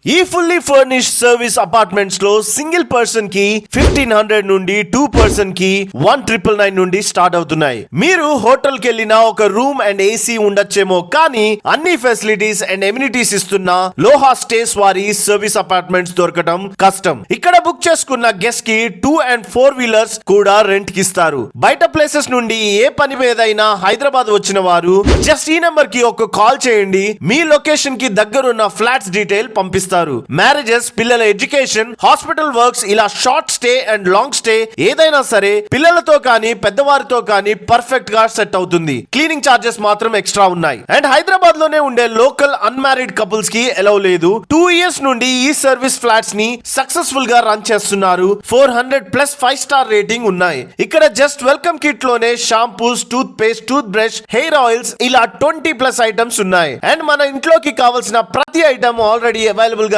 ఈ fully furnished service apartments లో single person కి 1500 నుండి 2 పర్సన్ కి 1999 నుండి స్టార్ట్ అవుతున్నాయి. మీరు హోటల్ కి వెళ్ళినా ఒక రూమ్ అండ్ ఏసీ ఉండొచ్చేమో, కానీ అన్ని ఫెసిలిటీస్ అండ్ ఎమ్యూనిటీస్ ఇస్తున్న లోహా స్టేస్ వారి సర్వీస్ అపార్ట్మెంట్స్ దొరకడం కష్టం. ఇక్కడ బుక్ చేసుకున్న గెస్ట్ కి 2 and 4 వీలర్స్ కూడా రెంట్ కి ఇస్తారు. బయట ప్లేసెస్ నుండి ఏ పని మీదైనా హైదరాబాద్ వచ్చిన వారు జస్ట్ ఈ నెంబర్ కి ఒక కాల్ చేయండి. మీ లొకేషన్ కి దగ్గరున్న ఫ్లాట్స్ డీటెయిల్ పంపిస్తారు. మ్యారేజెస్, పిల్లల ఎడ్యుకేషన్, హాస్పిటల్ వర్క్స్, ఇలా short stay and long stay ఏదైనా సరే పిల్లలతో కానీ పెద్దవారితో కానీ పర్ఫెక్ట్ గా సెట్ అవుతుంది. క్లీనింగ్ చార్జెస్ మాత్రం ఎక్స్ట్రా ఉన్నాయి. అండ్ హైదరాబాద్ లోనే ఉండే లోకల్ అన్మ్యారీడ్ కపుల్స్ కి ఎలవ్ లేదు. 2 years నుండి ఈ సర్వీస్ ఫ్లాట్స్ ని సక్సెస్ఫుల్ గా రన్ చేస్తున్నారు. 400+ 5-star రేటింగ్ ఉన్నాయి. ఇక్కడ జస్ట్ వెల్కమ్ కిట్ లోనే shampoos, toothpaste, toothbrush, hair oils, ఇలా 20+ ఐటమ్స్ ఉన్నాయి. అండ్ మన ఇంట్లోకి కావాల్సిన ప్రతి ఐటమ్ ఆల్రెడీ అవైలబుల్